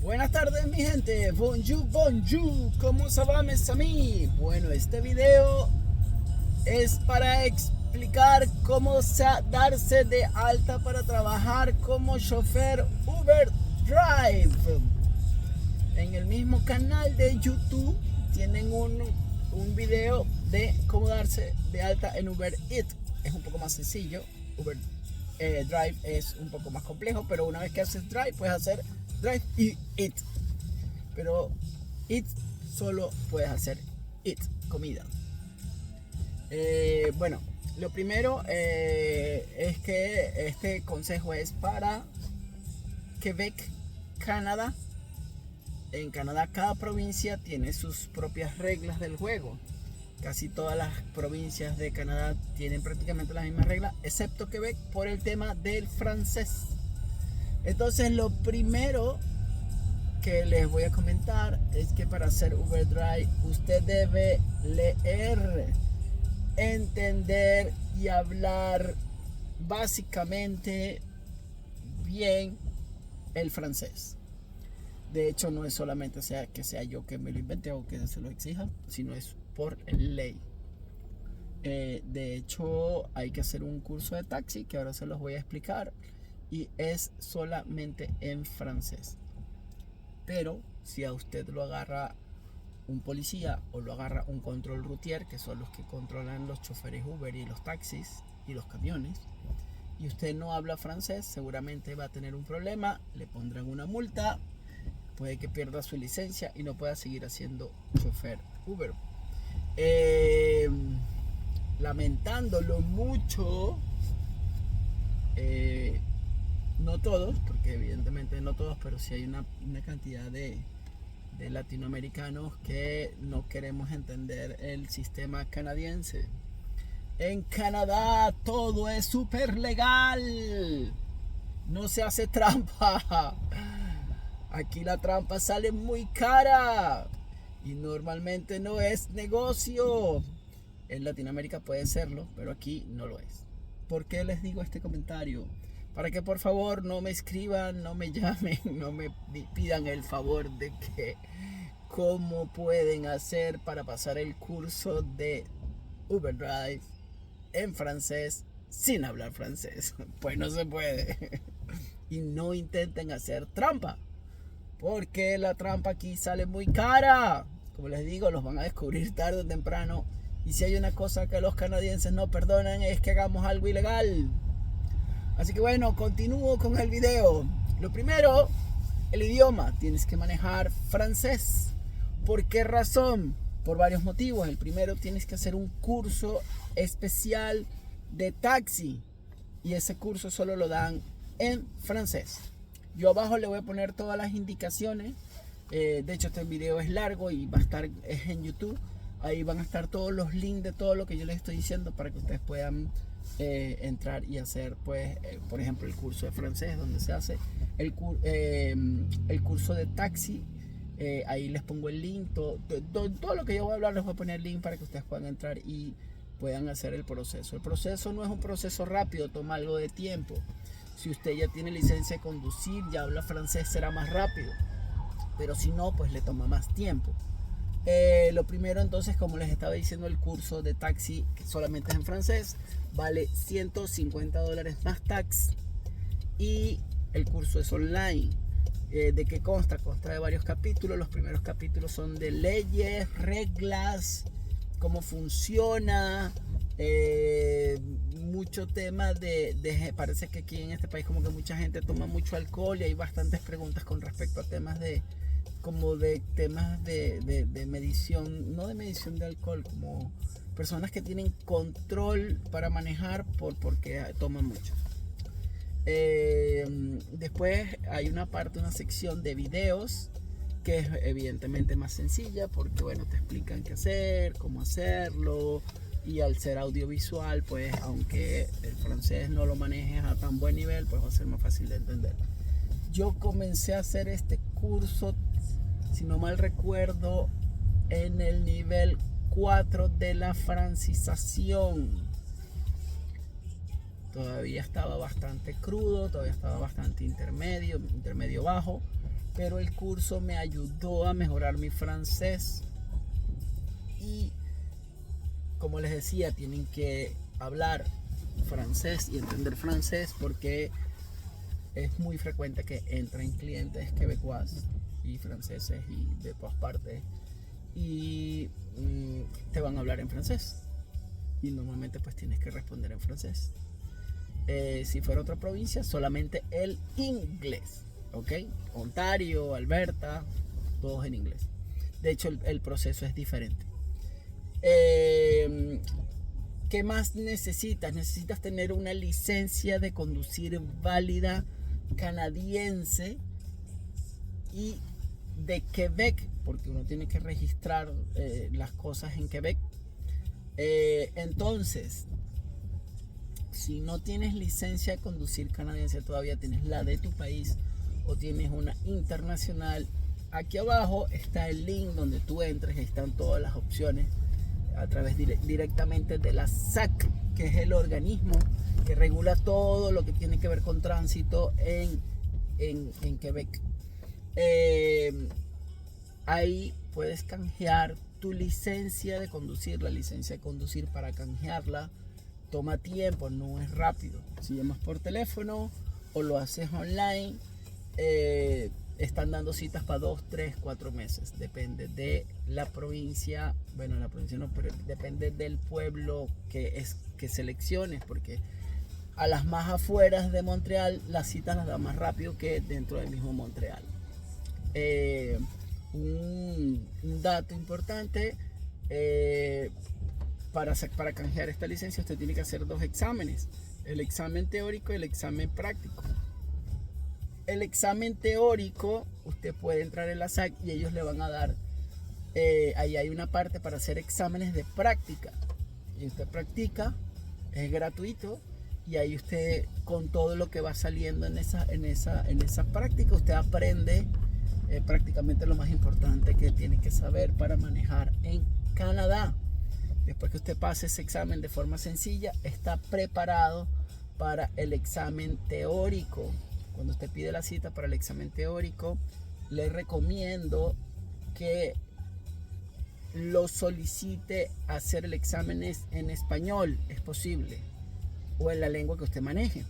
Buenas tardes mi gente, bonjour, bonjour, ¿cómo se va mes amis? Bueno, este video es para explicar cómo darse de alta para trabajar como chofer Uber Drive. En el mismo canal de YouTube tienen un video de cómo darse de alta en Uber Eats. Es un poco más sencillo. Uber Drive es un poco más complejo, pero una vez que haces Drive puedes hacer Drive y Eat. Pero Eat solo puedes hacer Eat, comida. Bueno, lo primero es que este consejo es para Quebec, Canadá. En Canadá cada provincia tiene sus propias reglas del juego. Casi todas las provincias de Canadá tienen prácticamente las mismas reglas, excepto Quebec por el tema del francés. Entonces lo primero que les voy a comentar es que para hacer Uber Drive usted debe leer, entender y hablar básicamente bien el francés. De hecho, no es solamente que sea yo que me lo invente o que se lo exija, sino es por ley. De hecho, hay que hacer un curso de taxi que ahora se los voy a explicar y es solamente en francés. Pero si a usted lo agarra un policía o lo agarra un control routier, que son los que controlan los choferes Uber y los taxis y los camiones, y usted no habla francés, seguramente va a tener un problema, le pondrán una multa, puede que pierda su licencia y no pueda seguir haciendo chofer Uber. Lamentándolo mucho, no todos, porque evidentemente no todos, pero sí hay una cantidad de latinoamericanos que no queremos entender el sistema canadiense. En Canadá todo es súper legal, no se hace trampa. Aquí la trampa sale muy cara y normalmente no es negocio. En Latinoamérica puede serlo, pero aquí no lo es. ¿Por qué les digo este comentario? Para que por favor no me escriban, no me llamen, no me pidan el favor de que cómo pueden hacer para pasar el curso de Uber Drive en francés sin hablar francés. Pues no se puede. Y no intenten hacer trampa, porque la trampa aquí sale muy cara. Como les digo, los van a descubrir tarde o temprano. Y si hay una cosa que los canadienses no perdonan es que hagamos algo ilegal. Así que bueno, continúo con el video. Lo primero, el idioma. Tienes que manejar francés. ¿Por qué razón? Por varios motivos. El primero, tienes que hacer un curso especial de taxi. Y ese curso solo lo dan en francés. Yo abajo le voy a poner todas las indicaciones. De hecho, este video es largo y va a estar en YouTube. Ahí van a estar todos los links de todo lo que yo les estoy diciendo para que ustedes puedan entrar y hacer, pues, por ejemplo, el curso de francés, donde se hace el curso de taxi. Ahí les pongo el link. Todo lo que yo voy a hablar les voy a poner el link para que ustedes puedan entrar y puedan hacer el proceso. El proceso no es un proceso rápido, toma algo de tiempo. Si usted ya tiene licencia de conducir, ya habla francés, será más rápido. Pero si no, pues le toma más tiempo. Lo primero entonces, como les estaba diciendo, el curso de taxi, que solamente es en francés, vale $150 más tax. Y el curso es online. ¿De qué consta? Consta de varios capítulos. Los primeros capítulos son de leyes, reglas, cómo funciona, mucho tema parece que aquí en este país como que mucha gente toma mucho alcohol y hay bastantes preguntas con respecto a temas de medición, no de medición de alcohol, como personas que tienen control para manejar porque toman mucho. Después hay una sección de videos que es evidentemente más sencilla porque bueno, te explican qué hacer, cómo hacerlo, y al ser audiovisual, pues aunque el francés no lo manejes a tan buen nivel, pues va a ser más fácil de entender. Yo comencé a hacer este curso, si no mal recuerdo, en el nivel 4 de la francización. Todavía estaba bastante crudo, todavía estaba bastante intermedio bajo, pero el curso me ayudó a mejorar mi francés. Y como les decía, tienen que hablar francés y entender francés, porque es muy frecuente que entren clientes quebecuas y franceses y de todas partes y te van a hablar en francés, y normalmente pues tienes que responder en francés. Si fuera otra provincia, solamente el inglés, ¿ok? Ontario, Alberta, todos en inglés. De hecho, el proceso es diferente. ¿Qué más necesitas? Necesitas tener una licencia de conducir válida canadiense y de Quebec, porque uno tiene que registrar las cosas en Quebec. Entonces, si no tienes licencia de conducir canadiense todavía, tienes la de tu país o tienes una internacional, aquí abajo está el link donde tú entres, están todas las opciones a través directamente de la SAC, que es el organismo que regula todo lo que tiene que ver con tránsito en Quebec. Ahí puedes canjear tu licencia de conducir. La licencia de conducir, para canjearla toma tiempo, no es rápido. Si llamas por teléfono o lo haces online, están dando citas para 2, 3, 4 meses. Depende de la provincia. Bueno, la provincia no, pero depende del pueblo que selecciones, porque a las más afueras de Montreal las citas las da más rápido que dentro del mismo Montreal. Un dato importante, para canjear esta licencia usted tiene que hacer 2 exámenes: el examen teórico y el examen práctico. El examen teórico, usted puede entrar en la SAC y ellos le van a dar, ahí hay una parte para hacer exámenes de práctica, y usted practica, es gratuito, y ahí usted, con todo lo que va saliendo en esa práctica, usted aprende prácticamente lo más importante que tiene que saber para manejar en Canadá. Después que usted pase ese examen de forma sencilla, está preparado para el examen teórico. Cuando usted pide la cita para el examen teórico, le recomiendo que lo solicite hacer el examen en español, es posible, o en la lengua que usted maneje.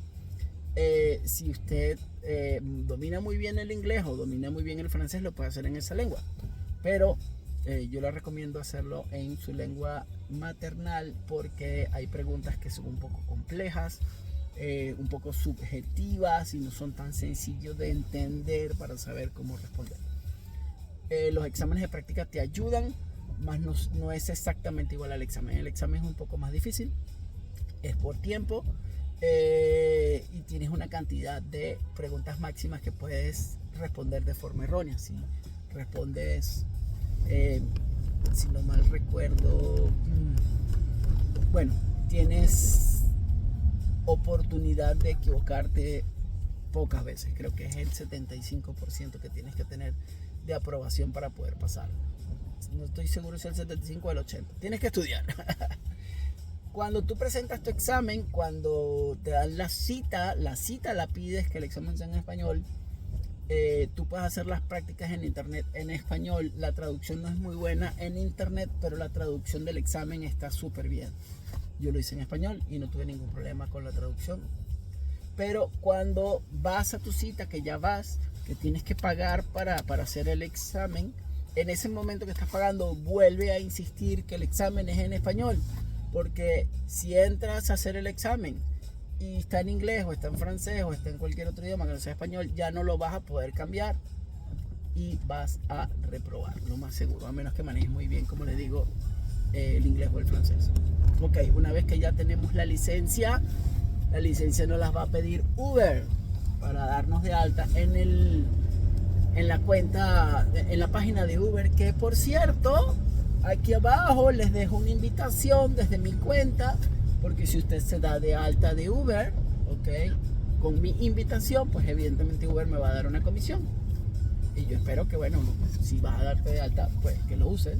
Si usted domina muy bien el inglés o domina muy bien el francés, lo puede hacer en esa lengua, pero yo le recomiendo hacerlo en su lengua maternal, porque hay preguntas que son un poco complejas, un poco subjetivas, y no son tan sencillos de entender para saber cómo responder. Los exámenes de práctica te ayudan, mas no es exactamente igual al examen. El examen es un poco más difícil, es por tiempo, y tienes una cantidad de preguntas máximas que puedes responder de forma errónea. Si respondes, si no mal recuerdo, bueno, tienes oportunidad de equivocarte pocas veces. Creo que es el 75% que tienes que tener de aprobación para poder pasar. No estoy seguro si es el 75 o el 80. Tienes que estudiar. Cuando tú presentas tu examen, cuando te dan la cita la pides que el examen sea en español. Tú puedes hacer las prácticas en internet en español. La traducción no es muy buena en internet, pero la traducción del examen está súper bien. Yo lo hice en español y no tuve ningún problema con la traducción. Pero cuando vas a tu cita, que ya vas, que tienes que pagar para hacer el examen, en ese momento que estás pagando, vuelve a insistir que el examen es en español. Porque si entras a hacer el examen y está en inglés o está en francés o está en cualquier otro idioma que no sea español, ya no lo vas a poder cambiar y vas a reprobar, lo más seguro, a menos que manejes muy bien, como les digo, el inglés o el francés. Ok, una vez que ya tenemos la licencia nos las va a pedir Uber para darnos de alta en la cuenta, en la página de Uber, que por cierto, aquí abajo les dejo una invitación desde mi cuenta, porque si usted se da de alta de Uber, ok, con mi invitación, pues evidentemente Uber me va a dar una comisión. Y yo espero que, bueno, si vas a darte de alta, pues que lo uses.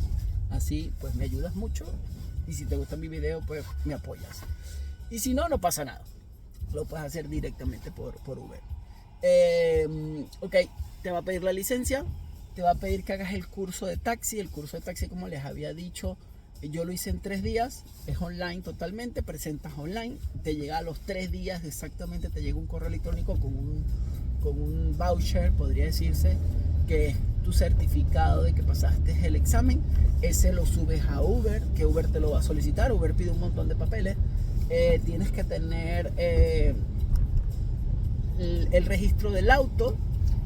Así, pues me ayudas mucho. Y si te gusta mi video, pues me apoyas. Y si no, no pasa nada. Lo puedes hacer directamente por Uber. Ok, te va a pedir la licencia, te va a pedir que hagas el curso de taxi. El curso de taxi, como les había dicho, yo lo hice en 3 días, es online totalmente, presentas online, te llega a los 3 días exactamente, te llega un correo electrónico con un voucher, podría decirse, que es tu certificado de que pasaste el examen. Ese lo subes a Uber, que Uber te lo va a solicitar. Uber pide un montón de papeles. Tienes que tener el registro del auto.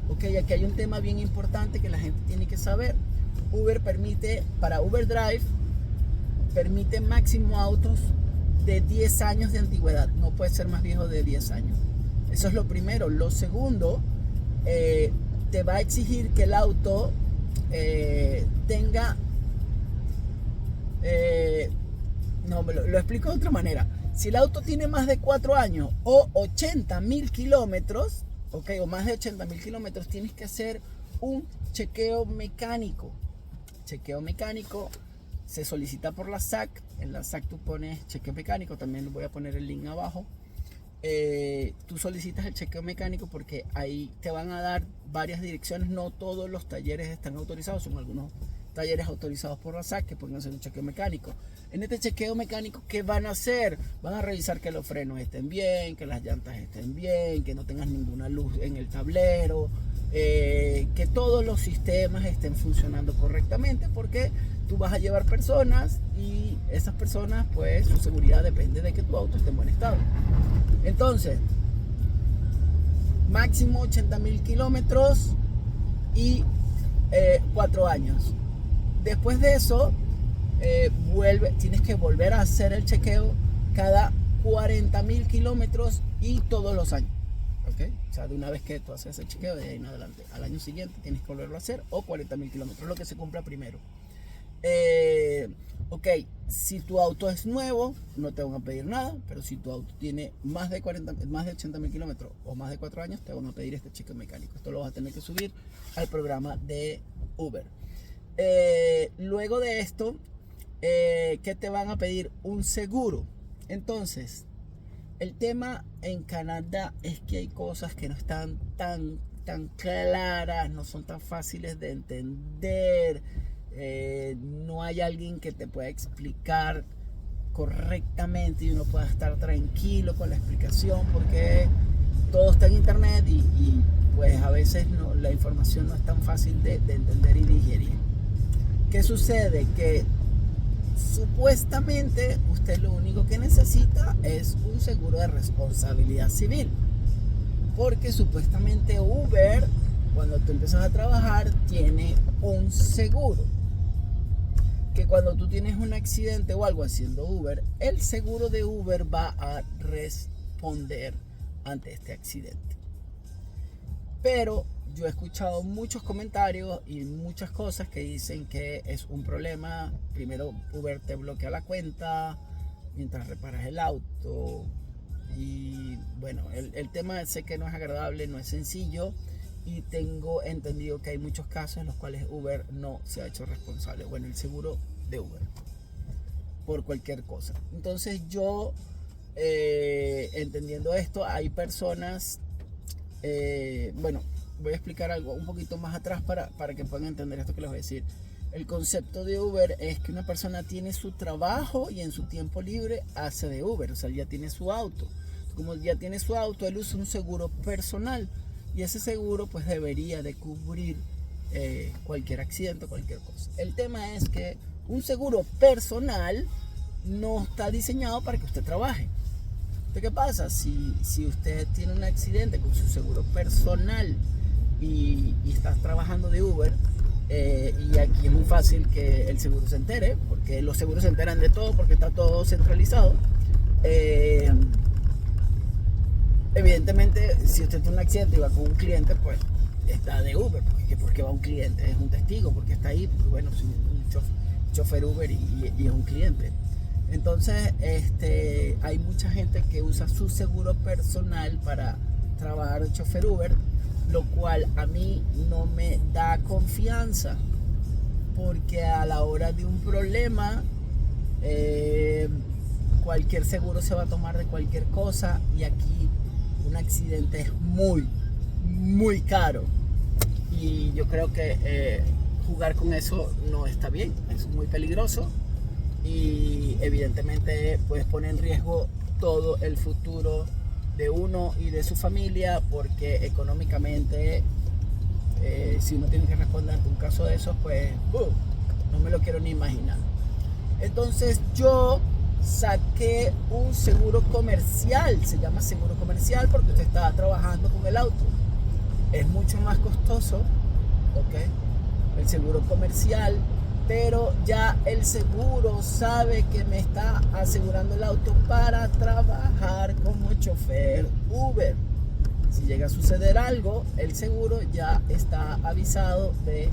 Ok, aquí hay un tema bien importante que la gente tiene que saber. Uber permite, para Uber Drive, permite máximo autos de 10 años de antigüedad. No puede ser más viejo de 10 años. Eso es lo primero. Lo segundo, te va a exigir que el auto tenga... no, lo explico de otra manera. Si el auto tiene más de 4 años o 80.000 kilómetros, okay, o más de 80.000 kilómetros, tienes que hacer un chequeo mecánico. Chequeo mecánico se solicita por la SAC. En la SAC tú pones chequeo mecánico, también les voy a poner el link abajo. Tú solicitas el chequeo mecánico porque ahí te van a dar varias direcciones. No todos los talleres están autorizados, son algunos talleres autorizados por la SAC que pueden hacer un chequeo mecánico. En este chequeo mecánico, ¿qué van a hacer? Van a revisar que los frenos estén bien, que las llantas estén bien, que no tengas ninguna luz en el tablero, que todos los sistemas estén funcionando correctamente, porque tú vas a llevar personas y esas personas, pues su seguridad depende de que tu auto esté en buen estado. Entonces, máximo 80.000 kilómetros y 4 años. Después de eso, tienes que volver a hacer el chequeo cada 40.000 kilómetros y todos los años. ¿Okay? O sea, de una vez que tú haces el chequeo, de ahí en adelante, al año siguiente tienes que volverlo a hacer, o 40.000 kilómetros, lo que se cumpla primero. Ok, si tu auto es nuevo, no te van a pedir nada, pero si tu auto tiene más de 80.000 kilómetros o más de 4 años, te van a pedir este chequeo mecánico. Esto lo vas a tener que subir al programa de Uber. Luego de esto, ¿qué te van a pedir? Un seguro. Entonces, el tema en Canadá es que hay cosas que no están tan claras, no son tan fáciles de entender. No hay alguien que te pueda explicar correctamente y uno pueda estar tranquilo con la explicación, porque todo está en internet y pues a veces la información no es tan fácil de entender y digerir. ¿Qué sucede? Que supuestamente usted lo único que necesita es un seguro de responsabilidad civil, porque supuestamente Uber, cuando tú empiezas a trabajar, tiene un seguro que cuando tú tienes un accidente o algo haciendo Uber, el seguro de Uber va a responder ante este accidente. Pero yo he escuchado muchos comentarios y muchas cosas que dicen que es un problema. Primero, Uber te bloquea la cuenta mientras reparas el auto. Y bueno, el tema sé que no es agradable, no es sencillo. Y tengo entendido que hay muchos casos en los cuales Uber no se ha hecho responsable. Bueno, el seguro de Uber, por cualquier cosa. Entonces yo, entendiendo esto, hay personas... bueno, voy a explicar algo un poquito más atrás para que puedan entender esto que les voy a decir. El concepto de Uber es que una persona tiene su trabajo y en su tiempo libre hace de Uber. O sea, ya tiene su auto. Como ya tiene su auto, él usa un seguro personal. Y ese seguro pues debería de cubrir cualquier accidente o cualquier cosa. El tema es que un seguro personal no está diseñado para que usted trabaje. Entonces, ¿qué pasa? Si usted tiene un accidente con su seguro personal y estás trabajando de Uber, y aquí es muy fácil que el seguro se entere, porque los seguros se enteran de todo porque está todo centralizado. Evidentemente, si usted tiene un accidente y va con un cliente, pues está de Uber, porque va un cliente, es un testigo, porque está ahí, porque bueno, es un chofer Uber y es un cliente. Entonces, hay mucha gente que usa su seguro personal para trabajar de chofer Uber, lo cual a mí no me da confianza, porque a la hora de un problema, cualquier seguro se va a tomar de cualquier cosa, y aquí un accidente es muy caro. y yo creo que jugar con eso no está bien, es muy peligroso y evidentemente pues pone en riesgo todo el futuro de uno y de su familia, porque económicamente si uno tiene que responder ante un caso de esos, pues no me lo quiero ni imaginar. Entonces yo saqué un seguro comercial, se llama seguro comercial porque usted está trabajando con el auto. Es mucho más costoso, ¿ok? El seguro comercial, pero ya el seguro sabe que me está asegurando el auto para trabajar como chofer Uber. Si llega a suceder algo, el seguro ya está avisado de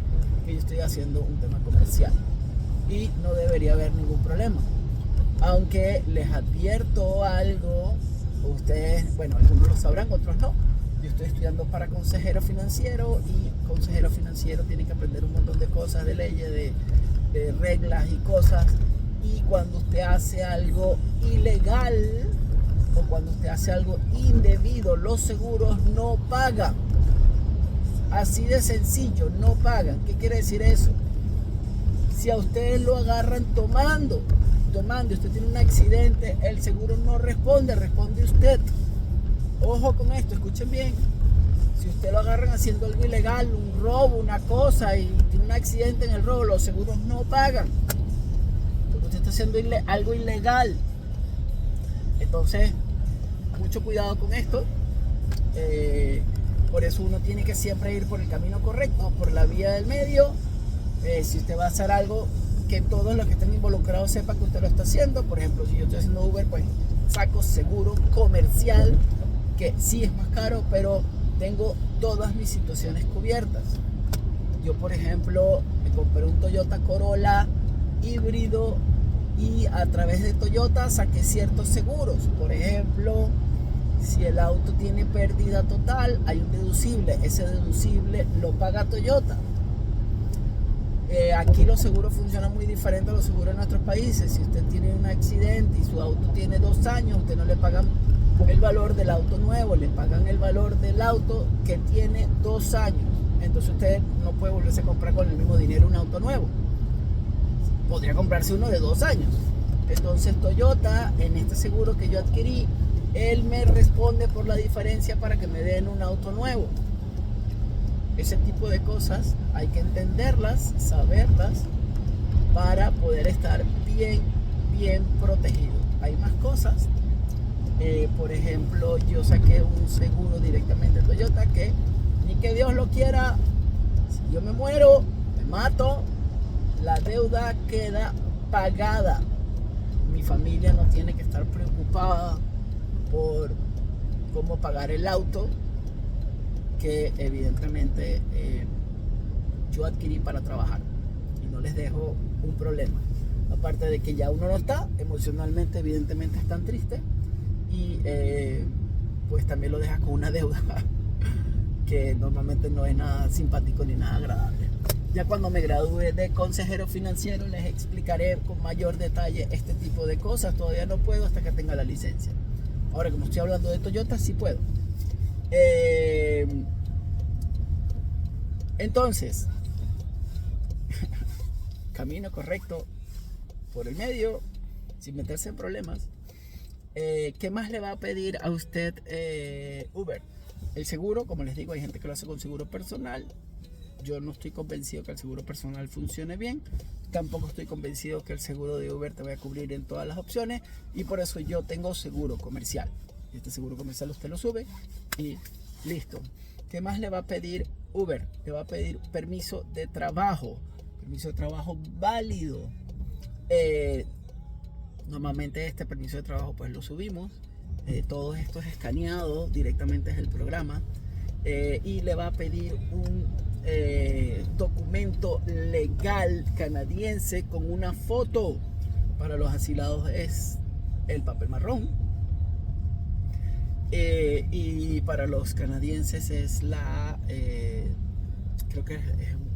que yo estoy haciendo un tema comercial y no debería haber ningún problema. Aunque les advierto algo, ustedes, bueno, algunos lo sabrán, otros no. Yo estoy estudiando para consejero financiero y consejero financiero tiene que aprender un montón de cosas, de leyes, de reglas y cosas. Y cuando usted hace algo ilegal o cuando usted hace algo indebido, los seguros no pagan. Así de sencillo, no pagan. ¿Qué quiere decir eso? Si a usted lo agarran tomando y usted tiene un accidente, el seguro no responde usted. Ojo con esto, escuchen bien. Si usted lo agarran haciendo algo ilegal, un robo, una cosa, y tiene un accidente en el robo, los seguros no pagan, porque usted está haciendo algo ilegal. Entonces, mucho cuidado con esto. Por eso uno tiene que siempre ir por el camino correcto, por la vía del medio. Si usted va a hacer algo, que todos los que estén involucrados sepan que usted lo está haciendo. Por ejemplo, si yo estoy haciendo Uber, pues saco seguro comercial, que sí es más caro, pero tengo todas mis situaciones cubiertas. Yo, por ejemplo, me compré un Toyota Corolla híbrido y a través de Toyota saqué ciertos seguros. Por ejemplo, si el auto tiene pérdida total, hay un deducible. Ese deducible lo paga Toyota. Aquí los seguros funcionan muy diferente a los seguros en nuestros países. Si usted tiene un accidente y su auto tiene 2 años, usted no le pagan el valor del auto nuevo, le pagan el valor del auto que tiene 2 años. Entonces usted no puede volverse a comprar con el mismo dinero un auto nuevo. Podría comprarse uno de 2 años. Entonces Toyota, en este seguro que yo adquirí, él me responde por la diferencia para que me den un auto nuevo. Ese tipo de cosas hay que entenderlas, saberlas, para poder estar bien protegido. Hay más cosas. Por ejemplo, yo saqué un seguro directamente de Toyota que, ni que Dios lo quiera, si yo me muero, me mato, la deuda queda pagada. Mi familia no tiene que estar preocupada por cómo pagar el auto que evidentemente yo adquirí para trabajar, y no les dejo un problema. Aparte de que ya uno no está emocionalmente, evidentemente están tristes, y pues también lo dejas con una deuda que normalmente no es nada simpático ni nada agradable. Ya cuando me gradúe de consejero financiero les explicaré con mayor detalle este tipo de cosas. Todavía no puedo hasta que tenga la licencia. Ahora, como estoy hablando de Toyota, sí puedo. Entonces, camino correcto por el medio, sin meterse en problemas. ¿Qué más le va a pedir a usted Uber? El seguro, como les digo, hay gente que lo hace con seguro personal. Yo no estoy convencido que el seguro personal funcione bien. Tampoco estoy convencido que el seguro de Uber te vaya a cubrir en todas las opciones, y por eso yo tengo seguro comercial. Este seguro comercial usted lo sube y listo. ¿Qué más le va a pedir Uber? Le va a pedir permiso de trabajo válido. Normalmente este permiso de trabajo pues lo subimos. Todo esto es escaneado directamente desde el programa, y le va a pedir un documento legal canadiense con una foto. Para los asilados es el papel marrón, y para los canadienses es la creo que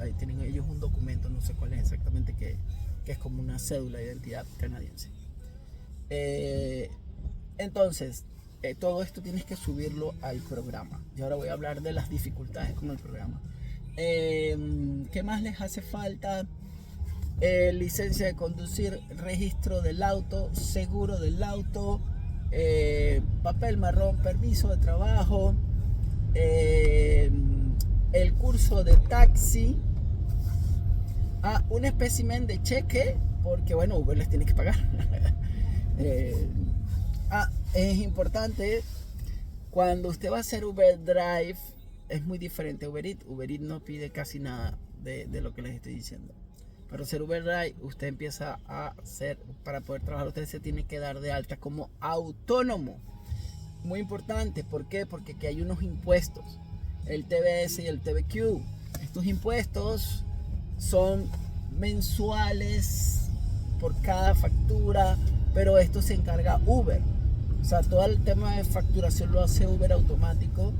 ahí tienen ellos un documento, no sé cuál es exactamente, que es como una cédula de identidad canadiense. Entonces todo esto tienes que subirlo al programa, y ahora voy a hablar de las dificultades con el programa. ¿Qué más les hace falta? Licencia de conducir, registro del auto, seguro del auto, papel marrón, permiso de trabajo, el curso de taxi, un espécimen de cheque, porque bueno, Uber les tiene que pagar. Es importante, cuando usted va a hacer Uber Drive, es muy diferente a Uber Eats. Uber Eats no pide casi nada de lo que les estoy diciendo. Para hacer Uber Drive, usted empieza a hacer, para poder trabajar, usted se tiene que dar de alta como autónomo. Muy importante, ¿por qué? Porque aquí hay unos impuestos, el TBS y el TBQ. Estos impuestos son mensuales por cada factura, pero esto se encarga Uber. O sea, todo el tema de facturación lo hace Uber automático,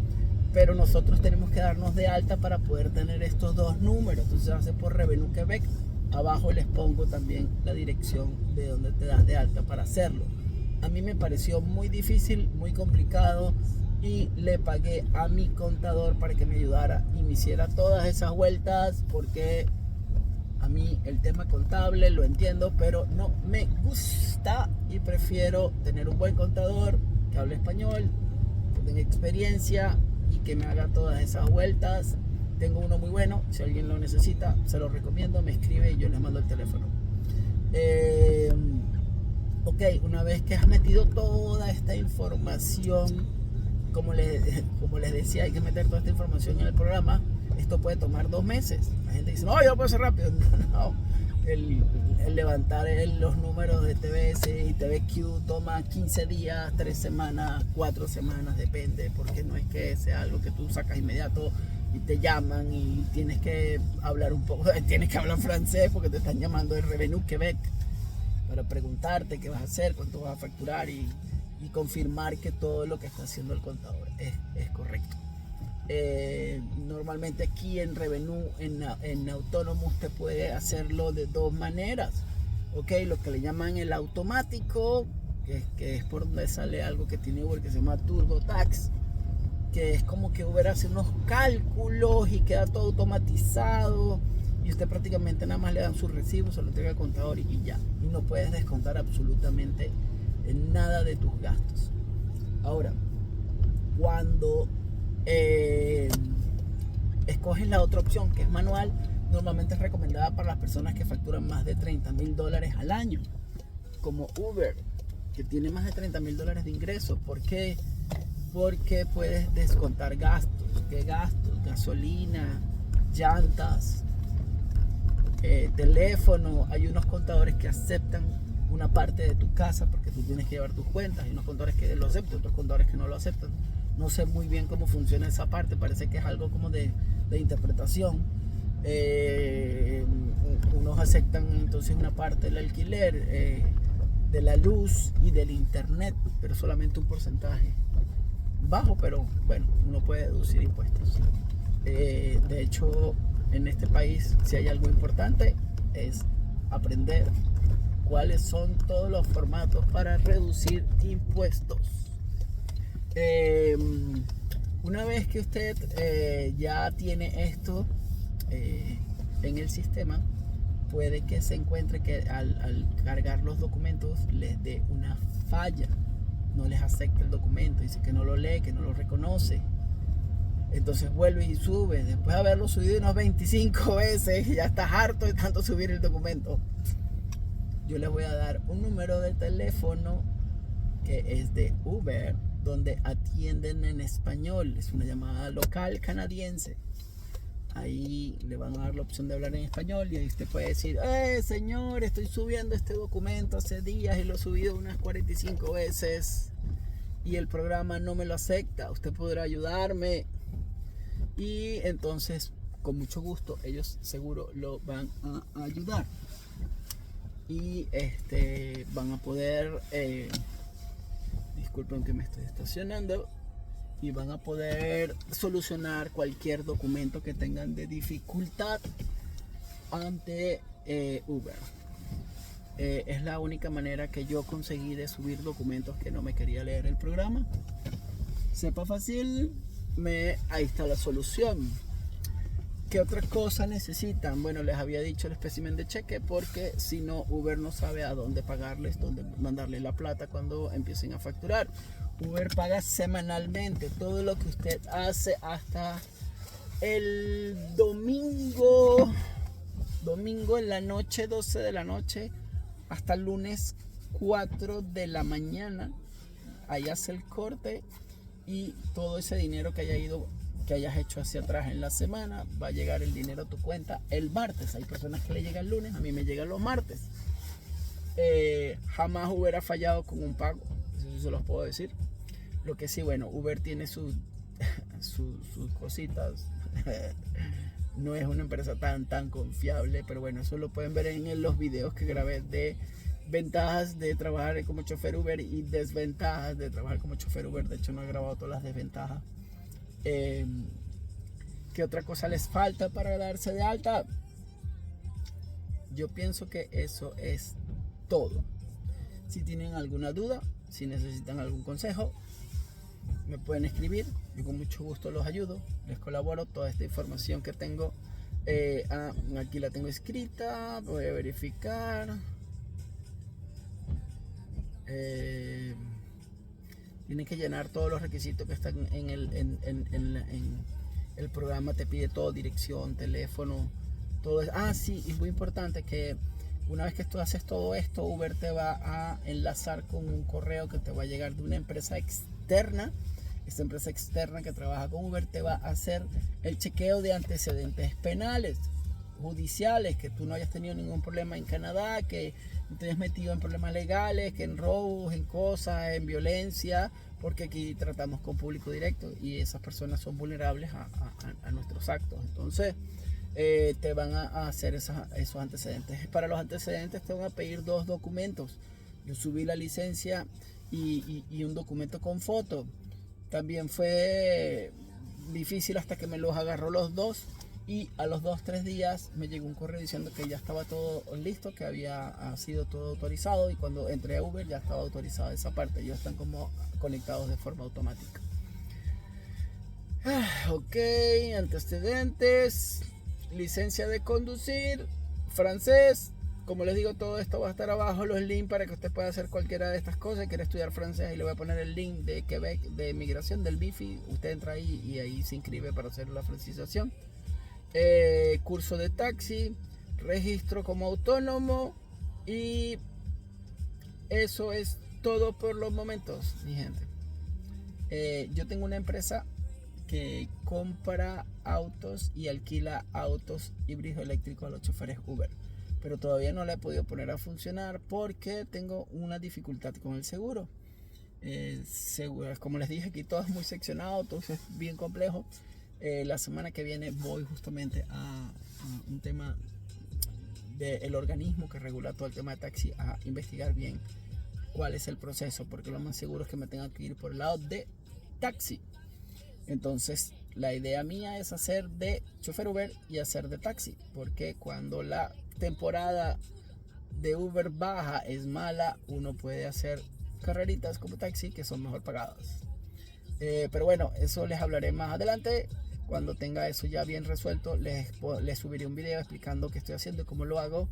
pero nosotros tenemos que darnos de alta para poder tener estos dos números. Entonces se hace por Revenue Quebec. Abajo les pongo también la dirección de donde te das de alta para hacerlo. A mí me pareció muy difícil, muy complicado, y le pagué a mi contador para que me ayudara y me hiciera todas esas vueltas, porque a mí el tema contable lo entiendo, pero no me gusta, y prefiero tener un buen contador que hable español, que tenga experiencia y que me haga todas esas vueltas. Tengo uno muy bueno, si alguien lo necesita, se lo recomiendo, me escribe y yo les mando el teléfono. Ok, una vez que has metido toda esta información, como les decía, hay que meter toda esta información en el programa. Esto puede tomar 2 meses. La gente dice, no, yo lo puedo hacer rápido. No, el levantar los números de TBS y TBQ toma 15 días, 3 semanas, 4 semanas, depende, porque no es que sea algo que tú sacas inmediato y te llaman y tienes que hablar un poco, tienes que hablar francés porque te están llamando de Revenue Quebec para preguntarte qué vas a hacer, cuánto vas a facturar y confirmar que todo lo que está haciendo el contador es correcto. Normalmente aquí en Revenue, en autónomo, usted puede hacerlo de 2 maneras. Ok, lo que le llaman el automático, que es por donde sale algo que tiene Uber que se llama TurboTax, que es como que Uber hace unos cálculos y queda todo automatizado, y usted prácticamente nada más le dan su recibo, se lo entrega al contador y ya, y no puedes descontar absolutamente nada de tus gastos. Ahora, cuando escoges la otra opción, que es manual, normalmente es recomendada para las personas que facturan más de $30,000 al año, como Uber, que tiene más de $30,000 de ingresos. ¿Por qué? Porque puedes descontar gastos. ¿Qué gastos? Gasolina, llantas, teléfono. Hay unos contadores que aceptan una parte de tu casa porque tú tienes que llevar tus cuentas. Hay unos contadores que lo aceptan, otros contadores que no lo aceptan. No sé muy bien cómo funciona esa parte, parece que es algo como de interpretación. Unos aceptan entonces una parte del alquiler, de la luz y del internet, pero solamente un porcentaje bajo, pero bueno, uno puede deducir impuestos. De hecho, en este país, si hay algo importante, es aprender cuáles son todos los formatos para reducir impuestos. Una vez que usted ya tiene esto en el sistema, puede que se encuentre que al cargar los documentos les dé una falla, no les acepta el documento, dice que no lo lee, que no lo reconoce. Entonces vuelve y sube, después de haberlo subido unas 25 veces, ya estás harto de tanto subir el documento. Yo les voy a dar un número de teléfono que es de Uber, donde atienden en español. Es una llamada local canadiense. Ahí le van a dar la opción de hablar en español y ahí usted puede decir, señor, estoy subiendo este documento hace días y lo he subido unas 45 veces y el programa no me lo acepta, usted podrá ayudarme. Y entonces, con mucho gusto, ellos seguro lo van a ayudar y van a poder, disculpen que me estoy estacionando, y van a poder solucionar cualquier documento que tengan de dificultad ante Uber. Es la única manera que yo conseguí de subir documentos que no me quería leer el programa. Sepa fácil, ahí está la solución. ¿Qué otra cosa necesitan? Bueno, les había dicho el espécimen de cheque, porque si no, Uber no sabe a dónde pagarles, dónde mandarles la plata cuando empiecen a facturar. Uber paga semanalmente todo lo que usted hace hasta el domingo en la noche, 12 de la noche, hasta el lunes 4 de la mañana. Ahí hace el corte y todo ese dinero que hayas hecho hacia atrás en la semana, va a llegar el dinero a tu cuenta el martes. Hay personas que le llegan el lunes, a mí me llegan los martes. Jamás Uber ha fallado con un pago, eso sí se los puedo decir. Lo que sí, bueno, Uber tiene sus cositas. No es una empresa tan confiable, pero bueno, eso lo pueden ver en los videos que grabé de ventajas de trabajar como chofer Uber y desventajas de trabajar como chofer Uber. De hecho, no he grabado todas las desventajas. ¿Qué otra cosa les falta para darse de alta? Yo pienso que eso es todo. Si tienen alguna duda, si necesitan algún consejo, me pueden escribir. Yo con mucho gusto los ayudo, les colaboro. Toda esta información que tengo, aquí la tengo escrita. Voy a verificar. Tienen que llenar todos los requisitos que están en el programa. Te pide todo: dirección, teléfono, todo eso. Sí, y muy importante que una vez que tú haces todo esto, Uber te va a enlazar con un correo que te va a llegar de una empresa externa. Esta empresa externa que trabaja con Uber te va a hacer el chequeo de antecedentes penales, judiciales, que tú no hayas tenido ningún problema en Canadá, que no te hayas metido en problemas legales, que en robos, en cosas, en violencia, porque aquí tratamos con público directo y esas personas son vulnerables a nuestros actos. Entonces te van a hacer esos antecedentes. Para los antecedentes te van a pedir 2 documentos. Yo subí la licencia y un documento con foto. También fue difícil hasta que me los agarró los 2, y a los 2-3 días me llegó un correo diciendo que ya estaba todo listo, que había sido todo autorizado, y cuando entré a Uber ya estaba autorizada esa parte. Ellos están como conectados de forma automática. Ok, antecedentes, licencia de conducir, francés. Como les digo, todo esto va a estar abajo, los links para que usted pueda hacer cualquiera de estas cosas. Quiere estudiar francés, y le voy a poner el link de Quebec, de migración, del BIFI. Usted entra ahí y ahí se inscribe para hacer la francización. Curso de taxi, registro como autónomo, y eso es todo por los momentos, mi gente. Yo tengo una empresa que compra autos y alquila autos híbridos eléctricos a los choferes Uber, pero todavía no la he podido poner a funcionar porque tengo una dificultad con el seguro. Como les dije, aquí todo es muy seccionado, todo es bien complejo. La semana que viene voy justamente a un tema del organismo que regula todo el tema de taxi, a investigar bien cuál es el proceso, porque lo más seguro es que me tenga que ir por el lado de taxi. Entonces la idea mía es hacer de chofer Uber y hacer de taxi, porque cuando la temporada de Uber baja, es mala, uno puede hacer carreritas como taxi que son mejor pagadas. Pero bueno, eso les hablaré más adelante. Cuando tenga eso ya bien resuelto, les subiré un video explicando qué estoy haciendo y cómo lo hago,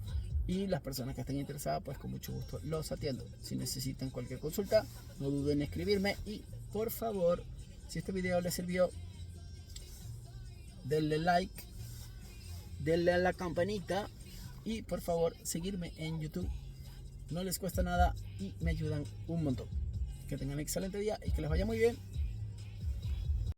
y las personas que estén interesadas, pues con mucho gusto los atiendo. Si necesitan cualquier consulta, no duden en escribirme, y por favor, si este video les sirvió, denle like, denle a la campanita, y por favor seguirme en YouTube. No les cuesta nada y me ayudan un montón. Que tengan un excelente día y que les vaya muy bien.